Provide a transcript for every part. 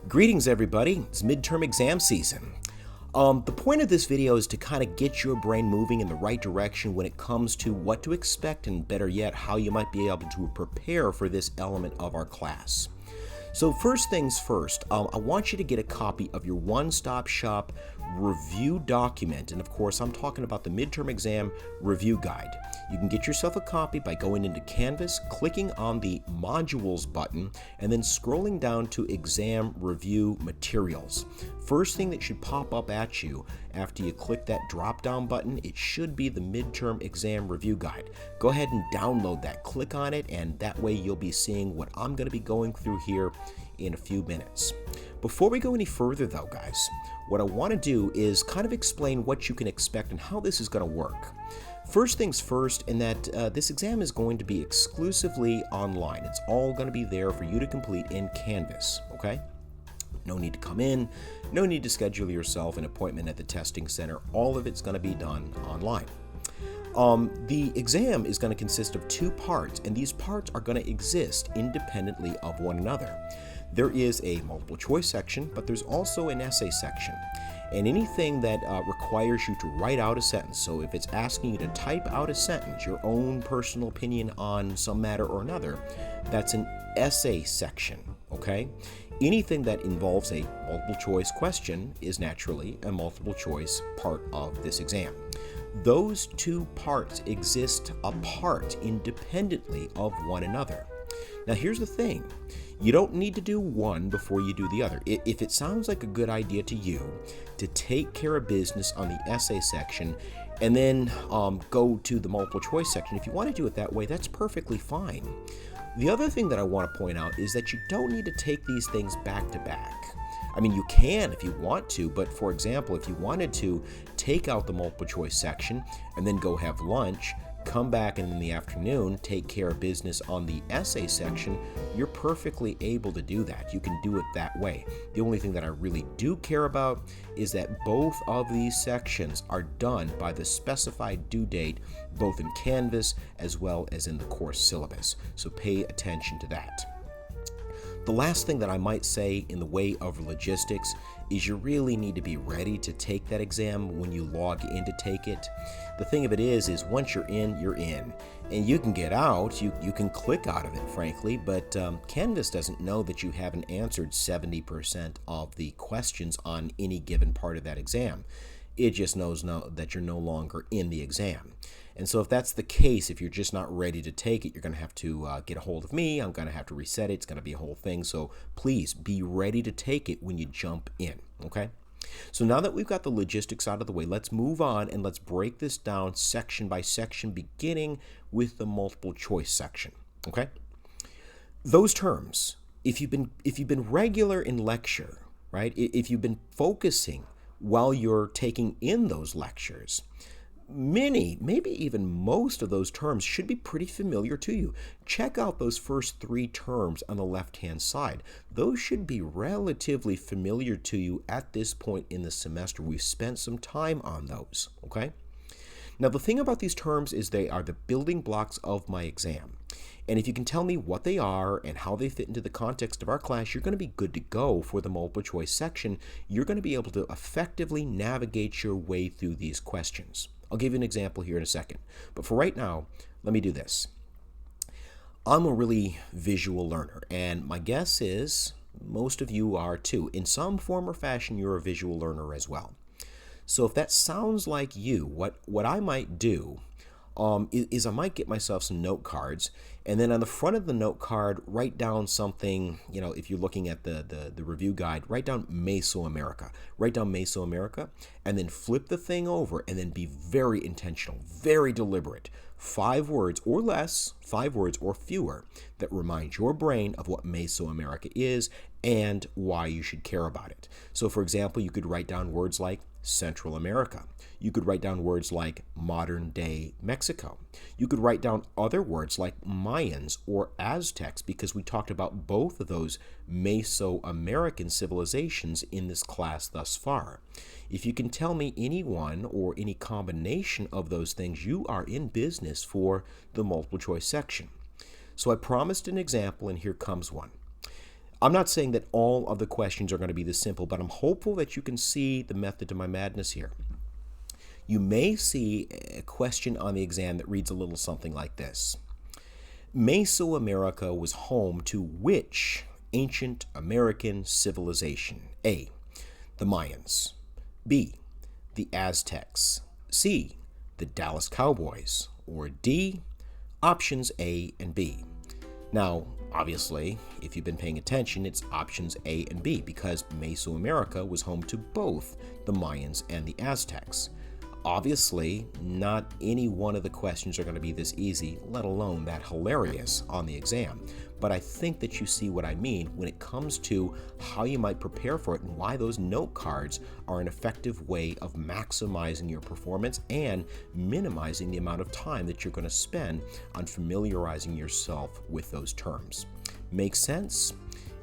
Greetings everybody, it's midterm exam season. The point of this video is to kind of get your brain moving in the right direction when it comes to what to expect and better yet, how you might be able to prepare for this element of our class. So first things first, I want you to get a copy of your one-stop shop review document. And of course, I'm talking about the midterm exam review guide. You can get yourself a copy by going into Canvas, clicking on the modules button, and then scrolling down to exam review materials. First thing that should pop up at you after you click that drop down button, it should be the midterm exam review guide. Go ahead and download that, click on it, and that way you'll be seeing what I'm going to be going through here in a few minutes. Before we go any further though, guys, what I want to do is kind of explain what you can expect and how this is going to work. First things first, in that this exam is going to be exclusively online. It's all going to be there for you to complete in Canvas, okay? No need to come in, no need to schedule yourself an appointment at the testing center. All of it's going to be done online. The exam is going to consist of two parts, and these parts are going to exist independently of one another. There is a multiple choice section, but there's also an essay section. And anything that requires you to write out a sentence, so if it's asking you to type out a sentence, your own personal opinion on some matter or another, that's an essay section, okay? Anything that involves a multiple choice question is naturally a multiple choice part of this exam. Those two parts exist apart independently of one another. Now here's the thing, you don't need to do one before you do the other. If it sounds like a good idea to you to take care of business on the essay section and then go to the multiple choice section, if you want to do it that way, that's perfectly fine. The other thing that I want to point out is that you don't need to take these things back to back. I mean, you can if you want to, but for example, if you wanted to take out the multiple choice section and then go have lunch, come back and in the afternoon take care of business on the essay section, you're perfectly able to do that. You can do it that way. The only thing that I really do care about is that both of these sections are done by the specified due date, both in Canvas as well as in the course syllabus. So pay attention to that. The last thing that I might say in the way of logistics is you really need to be ready to take that exam when you log in to take it. The thing of it is once you're in, you're in. And you can get out, you can click out of it, frankly, but Canvas doesn't know that you haven't answered 70% of the questions on any given part of that exam. It just knows that you're no longer in the exam. And so if that's the case, if you're just not ready to take it, you're going to have to get a hold of me. I'm going to have to reset it. It's going to be a whole thing. So please be ready to take it when you jump in, okay? So now that we've got the logistics out of the way, let's move on and let's break this down section by section, beginning with the multiple choice section, okay? Those terms, if you've been regular in lecture, right? If you've been focusing while you're taking in those lectures, many, maybe even most of those terms should be pretty familiar to you. Check out those first three terms on the left-hand side. Those should be relatively familiar to you at this point in the semester. We've spent some time on those, okay? Now, the thing about these terms is they are the building blocks of my exam. And if you can tell me what they are and how they fit into the context of our class, you're going to be good to go for the multiple choice section. You're going to be able to effectively navigate your way through these questions. I'll give you an example here in a second. But for right now, let me do this. I'm a really visual learner, and my guess is most of you are too. In some form or fashion, you're a visual learner as well. So if that sounds like you, what I might do is I might get myself some note cards, and then on the front of the note card, write down something, you know, if you're looking at the review guide, write down Mesoamerica. Write down Mesoamerica, and then flip the thing over, and then be very intentional, very deliberate. 5 words or less, 5 words or fewer, that remind your brain of what Mesoamerica is and why you should care about it. So for example, you could write down words like Central America. You could write down words like modern day Mexico. You could write down other words like Mayans or Aztecs, because we talked about both of those Mesoamerican civilizations in this class thus far. If you can tell me any one or any combination of those things, you are in business for the multiple choice section. So I promised an example, and here comes one. I'm not saying that all of the questions are going to be this simple, but I'm hopeful that you can see the method to my madness here. You may see a question on the exam that reads a little something like this. Mesoamerica was home to which ancient American civilization? A, the Mayans. B, the Aztecs. C, the Dallas Cowboys. Or D, options A and B. Now, obviously, if you've been paying attention, it's options A and B because Mesoamerica was home to both the Mayans and the Aztecs. Obviously, not any one of the questions are going to be this easy, let alone that hilarious on the exam. But I think that you see what I mean when it comes to how you might prepare for it and why those note cards are an effective way of maximizing your performance and minimizing the amount of time that you're going to spend on familiarizing yourself with those terms. Make sense?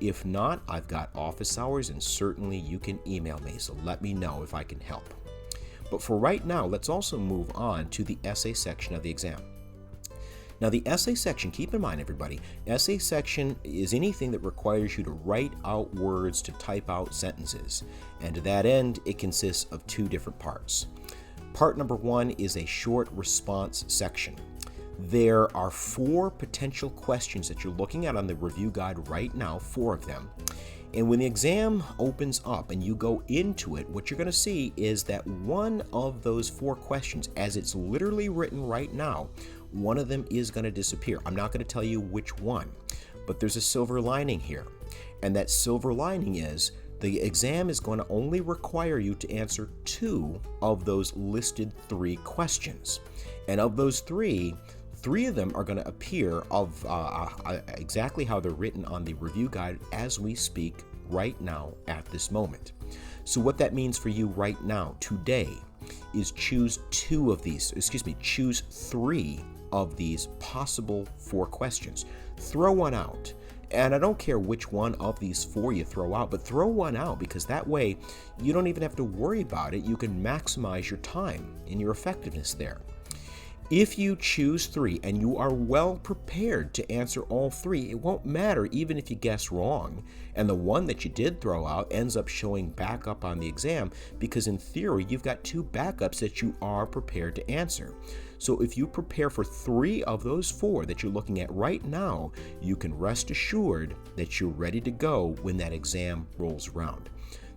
If not, I've got office hours and certainly you can email me, so let me know if I can help. But for right now, let's also move on to the essay section of the exam. Now, the essay section, keep in mind, everybody, essay section is anything that requires you to write out words, to type out sentences. And to that end, it consists of two different parts. Part number one is a short response section. There are 4 potential questions that you're looking at on the review guide right now, 4 of them. And when the exam opens up and you go into it, what you're going to see is that one of those 4 questions, as it's literally written right now, one of them is going to disappear. I'm not going to tell you which one, but there's a silver lining here. And that silver lining is the exam is going to only require you to answer 2 of those listed 3 questions. And of those 3 of them are going to appear of exactly how they're written on the review guide as we speak right now at this moment. So what that means for you right now, today, is choose 3 of these possible 4 questions. Throw one out. And I don't care which one of these 4 you throw out, but throw one out because that way you don't even have to worry about it. You can maximize your time and your effectiveness there. If you choose 3 and you are well prepared to answer all 3, it won't matter even if you guess wrong and the one that you did throw out ends up showing back up on the exam because in theory you've got 2 backups that you are prepared to answer. So if you prepare for 3 of those 4 that you're looking at right now, you can rest assured that you're ready to go when that exam rolls around.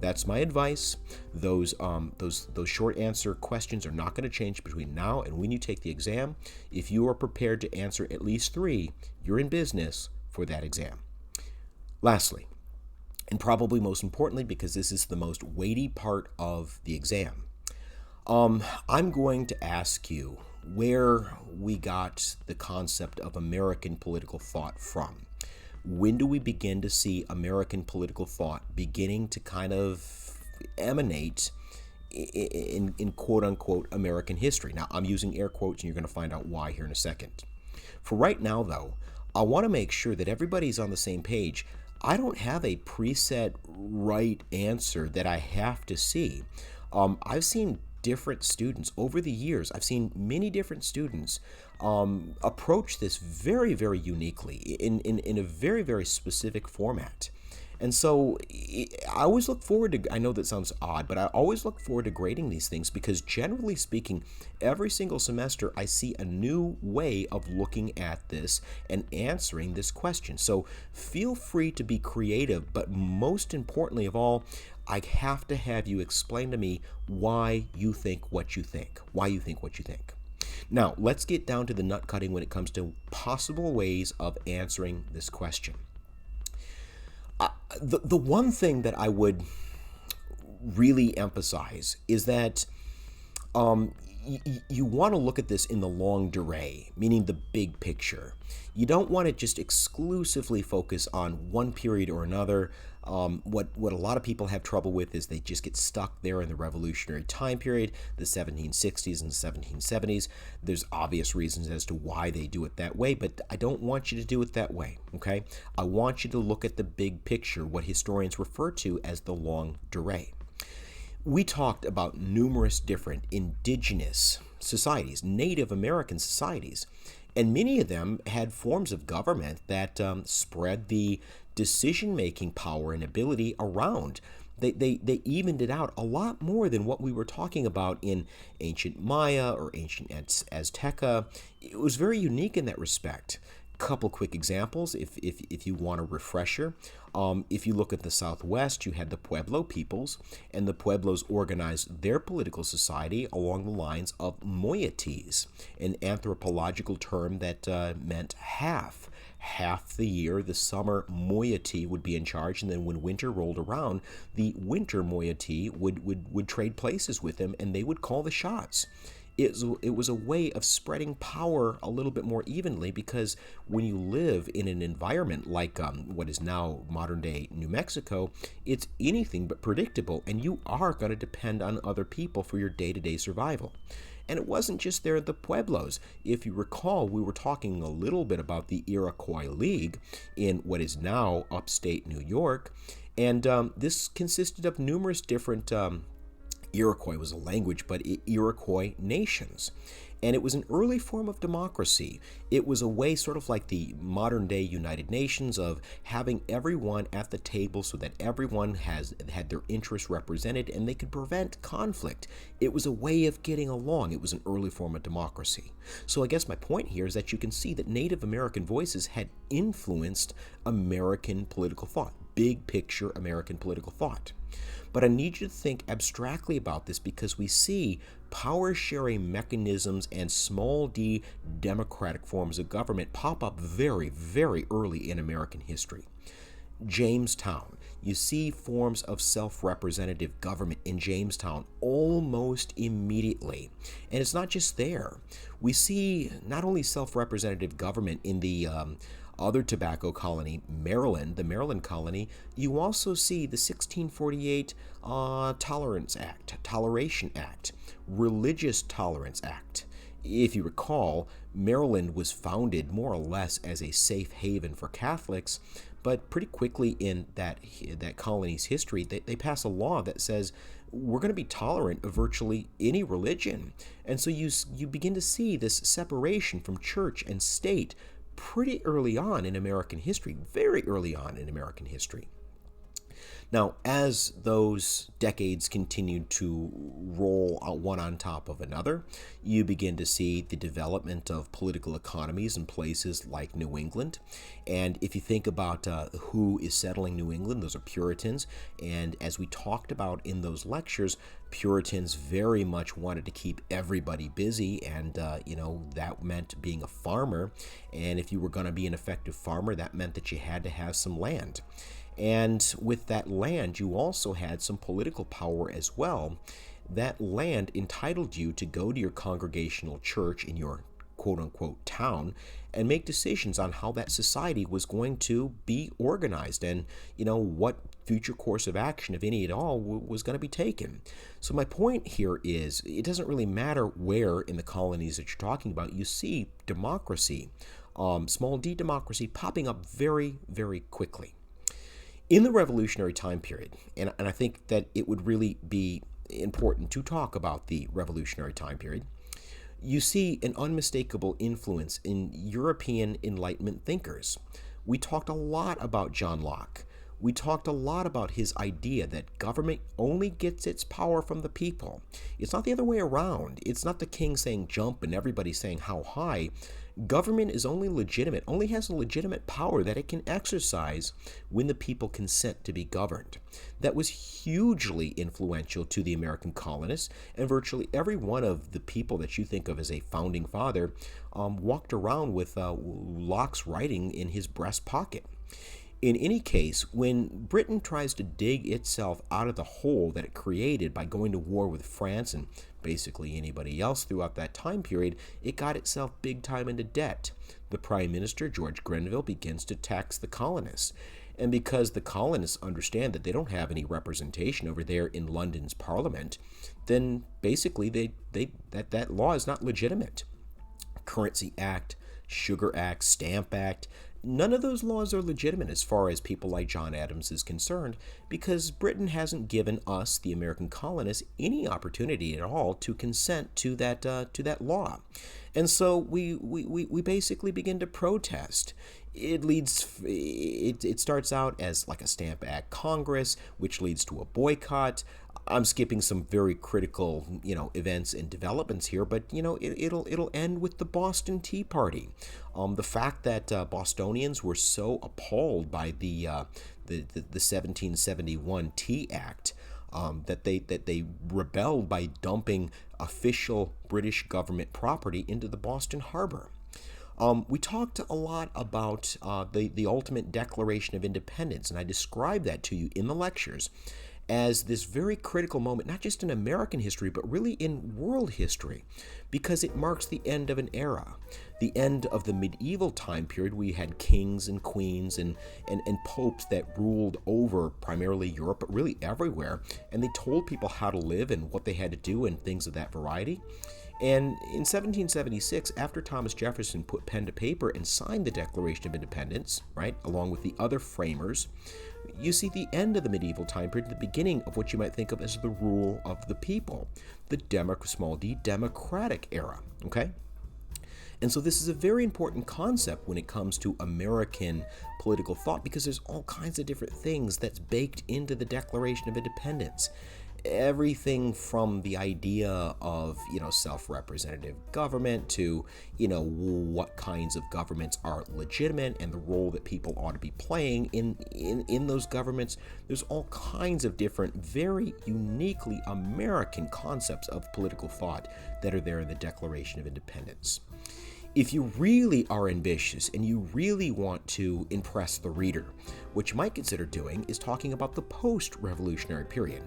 That's my advice. Those short answer questions are not going to change between now and when you take the exam. If you are prepared to answer at least 3, you're in business for that exam. Lastly, and probably most importantly, because this is the most weighty part of the exam, I'm going to ask you where we got the concept of American political thought from. When do we begin to see American political thought beginning to kind of emanate in quote-unquote American history? Now, I'm using air quotes, and you're going to find out why here in a second. For right now, though, I want to make sure that everybody's on the same page. I don't have a preset right answer that I have to see. I've seen different students over the years. I've seen many different students approach this very, very uniquely in a very, very specific format. And so I always look forward to, I know that sounds odd, but I always look forward to grading these things because generally speaking, every single semester I see a new way of looking at this and answering this question. So feel free to be creative, but most importantly of all, I have to have you explain to me why you think what you think. Now, let's get down to the nut cutting when it comes to possible ways of answering this question. The one thing that I would really emphasize is that you want to look at this in the longue durée, meaning the big picture. You don't want to just exclusively focus on one period or another. What a lot of people have trouble with is they just get stuck there in the revolutionary time period, the 1760s and the 1770s. There's obvious reasons as to why they do it that way, but I don't want you to do it that way, okay? I want you to look at the big picture, what historians refer to as the longue durée. We talked about numerous different indigenous societies, Native American societies, and many of them had forms of government that spread the decision-making power and ability around. They evened it out a lot more than what we were talking about in ancient Maya or ancient Azteca. It was very unique in that respect. Couple quick examples if you want a refresher. If you look at the Southwest, you had the Pueblo peoples, and the Pueblos organized their political society along the lines of moieties, an anthropological term that meant half. Half the year, the summer moiety would be in charge, and then when winter rolled around, the winter moiety would trade places with them, and they would call the shots. It was a way of spreading power a little bit more evenly, because when you live in an environment like what is now modern-day New Mexico, it's anything but predictable, and you are going to depend on other people for your day-to-day survival. And it wasn't just there at the Pueblos. If you recall, we were talking a little bit about the Iroquois League in what is now upstate New York, and this consisted of numerous different Iroquois was a language, but Iroquois nations. And it was an early form of democracy. It was a way, sort of like the modern day United Nations, of having everyone at the table so that everyone had their interests represented and they could prevent conflict. It was a way of getting along. It was an early form of democracy. So I guess my point here is that you can see that Native American voices had influenced American political thought, big picture American political thought. But I need you to think abstractly about this, because we see power-sharing mechanisms and small d democratic forms of government pop up very, very early in American history. Jamestown. You see forms of self-representative government in Jamestown almost immediately. And it's not just there. We see not only self-representative government in the other tobacco colony, Maryland, the Maryland colony, you also see the 1648 Toleration Act, Religious Tolerance Act. If you recall, Maryland was founded more or less as a safe haven for Catholics, but pretty quickly in that colony's history, they pass a law that says we're going to be tolerant of virtually any religion. And so you begin to see this separation from church and state pretty early on in American history, very early on in American history. Now, as those decades continued to roll one on top of another, you begin to see the development of political economies in places like New England. And if you think about who is settling New England, those are Puritans. And as we talked about in those lectures, Puritans very much wanted to keep everybody busy, and that meant being a farmer. And if you were going to be an effective farmer, that meant that you had to have some land. And with that land, you also had some political power as well. That land entitled you to go to your congregational church in your quote-unquote town and make decisions on how that society was going to be organized, and what future course of action, if any at all, was going to be taken. So my point here is, it doesn't really matter where in the colonies that you're talking about, you see democracy, small d democracy, popping up very, very quickly. In the Revolutionary time period, and I think that it would really be important to talk about the Revolutionary time period, you see an unmistakable influence in European Enlightenment thinkers. We talked a lot about John Locke. We talked a lot about his idea that government only gets its power from the people. It's not the other way around. It's not the king saying jump and everybody saying how high. Government is only has a legitimate power that it can exercise when the people consent to be governed. That was hugely influential to the American colonists, and virtually every one of the people that you think of as a founding father walked around with Locke's writing in his breast pocket. In any case, when Britain tries to dig itself out of the hole that it created by going to war with France and basically anybody else throughout that time period, it got itself big time into debt. The Prime Minister, George Grenville, begins to tax the colonists. And because the colonists understand that they don't have any representation over there in London's Parliament, then basically that law is not legitimate. Currency Act, Sugar Act, Stamp Act, none of those laws are legitimate as far as people like John Adams is concerned, because Britain hasn't given us, the American colonists, any opportunity at all to consent to that law. And so we basically begin to protest. it starts out as like a Stamp Act Congress, which leads to a boycott. I'm skipping some very critical, events and developments here, but it'll end with the Boston Tea Party. The fact that Bostonians were so appalled by the 1771 Tea Act, that they rebelled by dumping official British government property into the Boston Harbor. We talked a lot about the ultimate Declaration of Independence, and I described that to you in the lectures as this very critical moment, not just in American history, but really in world history, because it marks the end of an era, the end of the medieval time period. We had kings and queens and popes that ruled over primarily Europe, but really everywhere, and they told people how to live and what they had to do and things of that variety. And in 1776, after Thomas Jefferson put pen to paper and signed the Declaration of Independence, right, along with the other framers, you see the end of the medieval time period, the beginning of what you might think of as the rule of the people, the small d, democratic era, okay? And so this is a very important concept when it comes to American political thought, because there's all kinds of different things that's baked into the Declaration of Independence. Everything from the idea of, self-representative government to, what kinds of governments are legitimate and the role that people ought to be playing in those governments. There's all kinds of different, very uniquely American concepts of political thought that are there in the Declaration of Independence. If you really are ambitious and you really want to impress the reader, what you might consider doing is talking about the post-revolutionary period.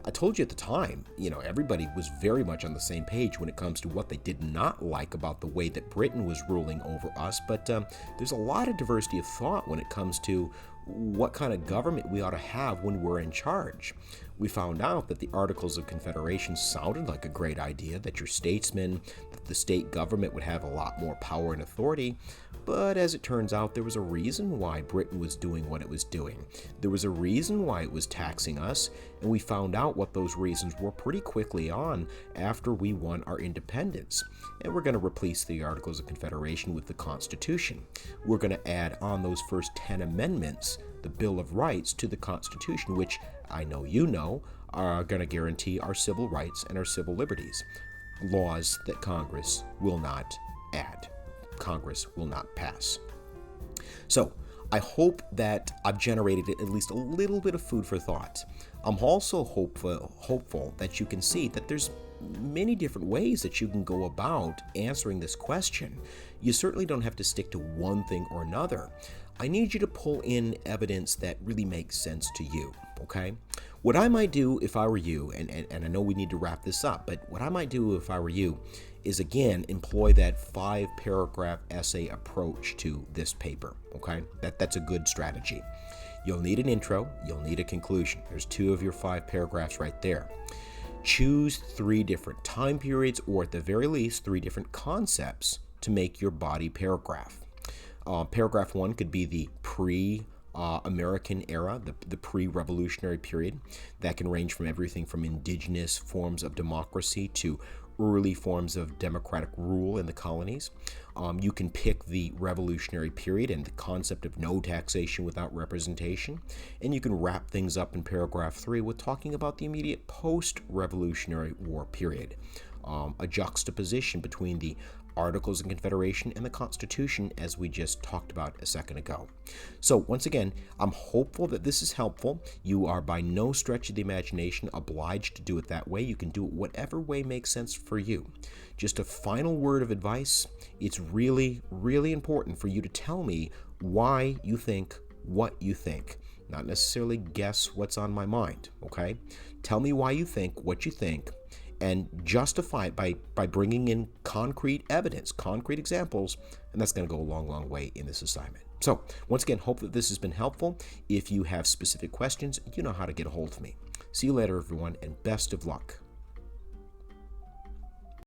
I told you at the time, everybody was very much on the same page when it comes to what they did not like about the way that Britain was ruling over us, but there's a lot of diversity of thought when it comes to what kind of government we ought to have when we're in charge. We found out that the Articles of Confederation sounded like a great idea, that your statesmen, that the state government would have a lot more power and authority, but as it turns out, there was a reason why Britain was doing what it was doing. There was a reason why it was taxing us, and we found out what those reasons were pretty quickly on after we won our independence. And we're going to replace the Articles of Confederation with the Constitution. We're going to add on those first 10 amendments, the Bill of Rights, to the Constitution, which I know you know are going to guarantee our civil rights and our civil liberties. Laws that Congress will not add. Congress will not pass. So I hope that I've generated at least a little bit of food for thought. I'm also hopeful that you can see that there's many different ways that you can go about answering this question. You certainly don't have to stick to one thing or another. I need you to pull in evidence that really makes sense to you, okay? What I might do if I were you, and I know we need to wrap this up, but what I might do if I were you is, again, employ that 5-paragraph essay approach to this paper, okay? That's a good strategy. You'll need an intro, you'll need a conclusion. There's 2 of your 5 paragraphs right there. Choose 3 different time periods, or at the very least, 3 different concepts to make your body paragraph. Paragraph 1 could be the pre-American era, the pre-revolutionary period. That can range from everything from indigenous forms of democracy to early forms of democratic rule in the colonies. You can pick the revolutionary period and the concept of no taxation without representation. And you can wrap things up in paragraph 3 with talking about the immediate post-Revolutionary War period. A juxtaposition between the Articles of Confederation and the Constitution, as we just talked about a second ago. So once again, I'm hopeful that this is helpful. You are by no stretch of the imagination obliged to do it that way. You can do it whatever way makes sense for you. Just a final word of advice. It's really, really important for you to tell me why you think what you think. Not necessarily guess what's on my mind, okay? Tell me why you think what you think, and justify it by bringing in concrete evidence, concrete examples, and that's going to go a long, long way in this assignment. So, once again, hope that this has been helpful. If you have specific questions, you know how to get a hold of me. See you later, everyone, and best of luck.